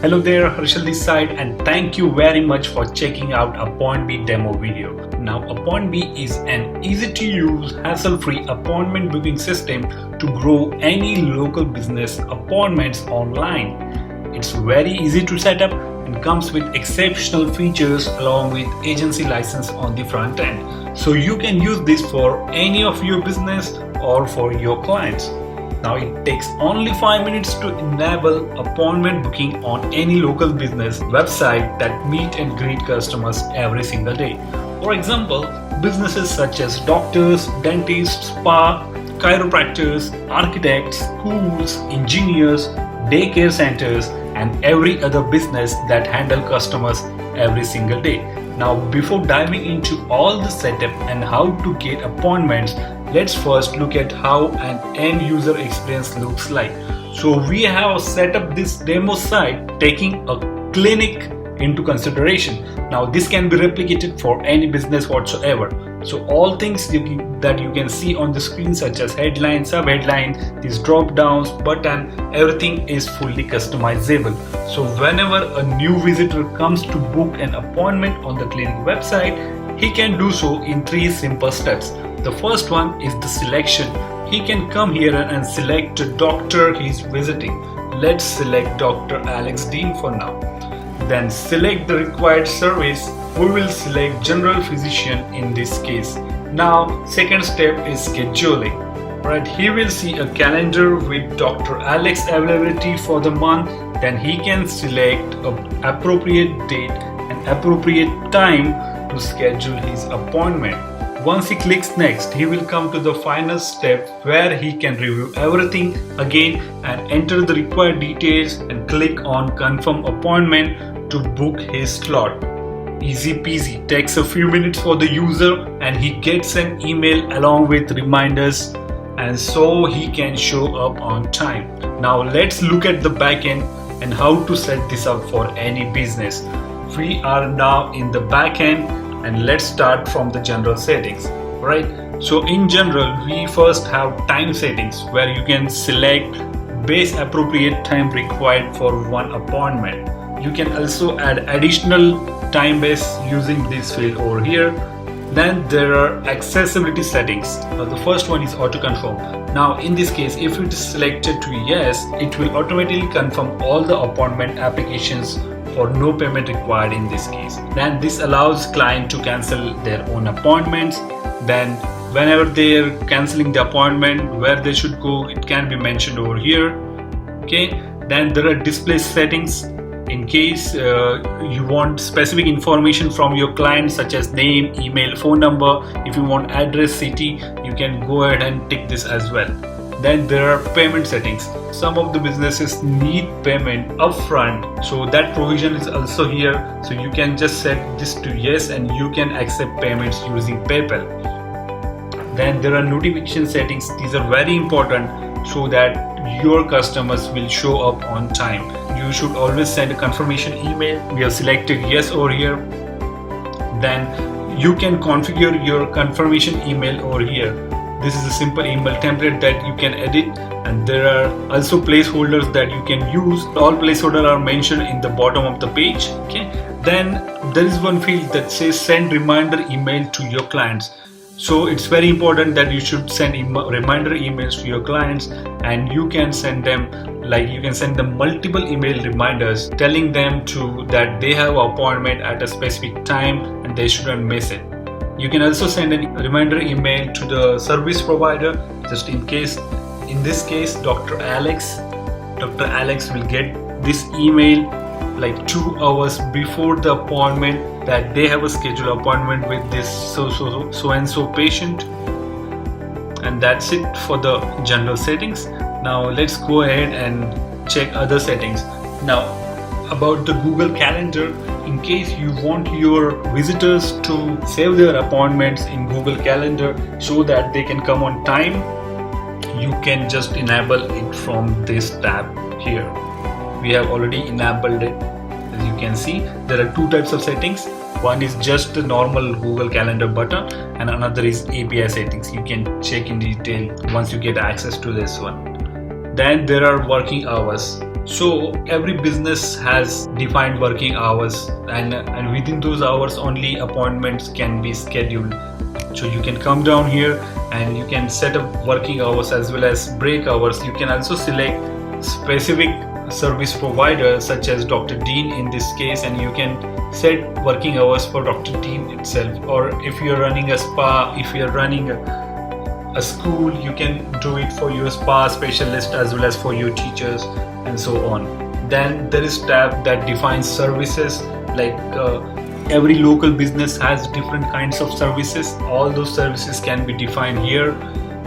Hello there, Harshal this side, and thank you very much for checking out AppointBee demo video. Now, AppointBee is an easy-to-use, hassle-free appointment booking system to grow any local business appointments online. It's very easy to set up and comes with exceptional features along with agency license on the front end. So you can use this for any of your business or for your clients. Now it takes only 5 minutes to enable appointment booking on any local business website that meet and greet customers every single day. For example, businesses such as doctors, dentists, spa, chiropractors, architects, schools, engineers, daycare centers, and every other business that handle customers every single day. Now before diving into all the setup and how to get appointments, let's first look at how an end user experience looks like. So we have set up this demo site taking a clinic into consideration. Now this can be replicated for any business whatsoever. So all things that you can see on the screen, such as headline, sub-headline, these drop downs, button, everything is fully customizable. So whenever a new visitor comes to book an appointment on the clinic website, he can do so in 3 simple steps. The first one is the selection. He can come here and select the doctor he's visiting. Let's select Dr. Alex Dean for now. Then select the required service. We will select general physician in this case. Now second step is scheduling. Right, he will see a calendar with Dr. Alex availability for the month. Then he can select an appropriate date and appropriate time to schedule his appointment. Once he clicks next, he will come to the final step where he can review everything again and enter the required details and click on confirm appointment to book his slot. Easy peasy, takes a few minutes for the user and he gets an email along with reminders, and so he can show up on time. Now let's look at the backend and how to set this up for any business. We are now in the backend. And let's start from the general settings, right? So in general, we first have time settings where you can select base appropriate time required for one appointment. You can also add additional time base using this field over here. Then there are accessibility settings. The first one is auto confirm. Now in this case, if it is selected to yes, it will automatically confirm all the appointment applications for no payment required in this case. Then this allows client to cancel their own appointments. Then whenever they are canceling the appointment, where they should go, it can be mentioned over here. Okay. Then there are display settings. In case you want specific information from your client, such as name, email, phone number, if you want address, city, you can go ahead and tick this as well. Then there are payment settings. Some of the businesses need payment upfront, so that provision is also here. So you can just set this to yes and you can accept payments using PayPal. Then there are notification settings. These are very important so that your customers will show up on time. You should always send a confirmation email. We have selected yes over here. Then you can configure your confirmation email over here. This is a simple email template that you can edit, and there are also placeholders that you can use. All placeholders are mentioned in the bottom of the page. Okay. Then there is one field that says send reminder email to your clients. So it's very important that you should send reminder emails to your clients, and you can send them multiple email reminders telling them that they have an appointment at a specific time and they shouldn't miss it. You can also send a reminder email to the service provider, just in case. In this case, Dr. Alex will get this email like 2 hours before the appointment that they have a scheduled appointment with this so and so patient. And that's it for the general settings. Now let's go ahead and check other settings. Now about the Google Calendar, in case you want your visitors to save their appointments in Google Calendar so that they can come on time, you can just enable it from this tab here. We have already enabled it. As you can see, there are 2 types of settings. One is just the normal Google Calendar button and another is API settings. You can check in detail once you get access to this one. Then there are working hours. So every business has defined working hours, and within those hours only appointments can be scheduled. So you can come down here and you can set up working hours as well as break hours. You can also select specific service provider such as Dr. Dean in this case, and you can set working hours for Dr. Dean itself. Or if you're running a spa, if you're running a school, you can do it for your spa specialist as well as for your teachers and so on. Then there is tab that defines services, like every local business has different kinds of services. All those services can be defined here.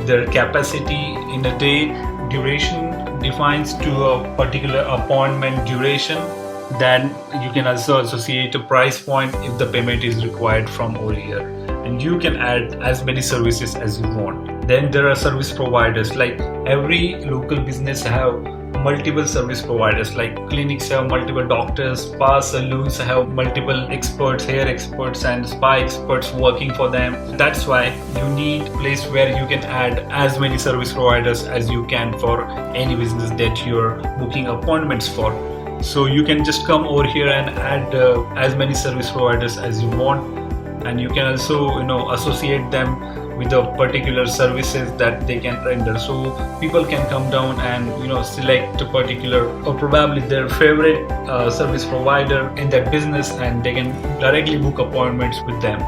Their capacity in a day, duration defines to a particular appointment duration. Then you can also associate a price point if the payment is required from over here, and you can add as many services as you want. Then there are service providers, like every local business have multiple service providers, like clinics have multiple doctors, spa salons have multiple experts, hair experts and spa experts working for them. That's why you need a place where you can add as many service providers as you can for any business that you're booking appointments for. So you can just come over here and add as many service providers as you want, and you can also associate them with the particular services that they can render. So people can come down and select a particular or probably their favorite service provider in that business, and they can directly book appointments with them.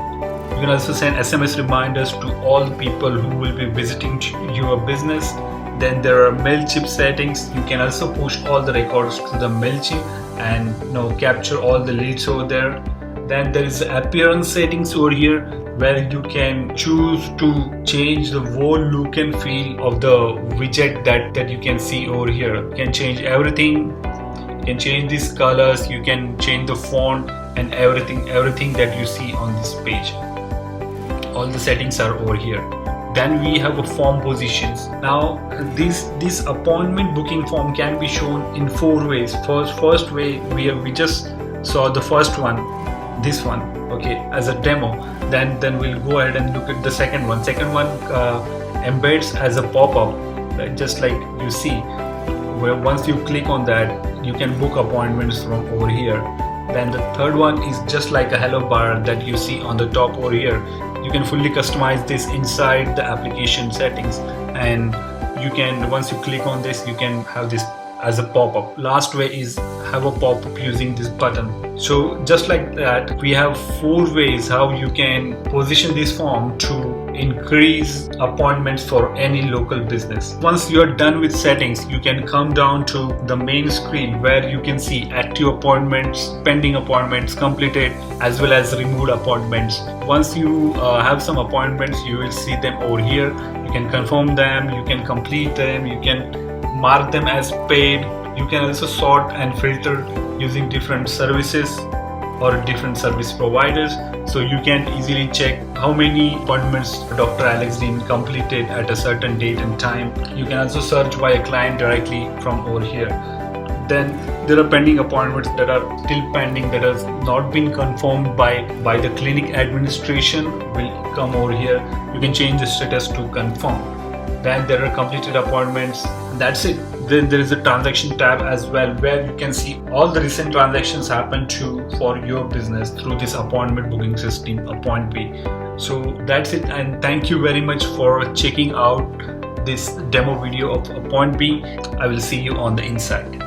You can also send SMS reminders to all the people who will be visiting your business. Then there are MailChimp settings. You can also push all the records to the MailChimp and capture all the leads over there. Then there is appearance settings over here, where you can choose to change the whole look and feel of the widget that you can see over here. You can change everything. You can change these colors. You can change the font and everything that you see on this page. All the settings are over here. Then we have a form positions. Now this appointment booking form can be shown in 4 ways. First way we just saw the first one, this one, okay, as a demo. Then we'll go ahead and look at the second one. Second one embeds as a pop-up, right? Just like you see, where once you click on that, you can book appointments from over here. Then the third one is just like a hello bar that you see on the top over here. You can fully customize this inside the application settings, and you can, once you click on this, you can have this as a pop-up. Last way is have a pop-up using this button. So just like that, we have 4 ways how you can position this form to increase appointments for any local business. Once you are done with settings, you can come down to the main screen where you can see active appointments, pending appointments, completed, as well as removed appointments. Once you have some appointments, you will see them over here. You can confirm them, you can complete them, you can mark them as paid. You can also sort and filter using different services or different service providers, so you can easily check how many appointments Dr. Alex Dean completed at a certain date and time. You can also search by a client directly from over here. Then there are pending appointments that are still pending, that has not been confirmed by the clinic administration, will come over here. You can change the status to confirm. Then there are completed appointments. That's it. Then there is a transaction tab as well, where you can see all the recent transactions happen for your business through this appointment booking system, AppointBee. So that's it, and thank you very much for checking out this demo video of AppointBee. I will see you on the inside.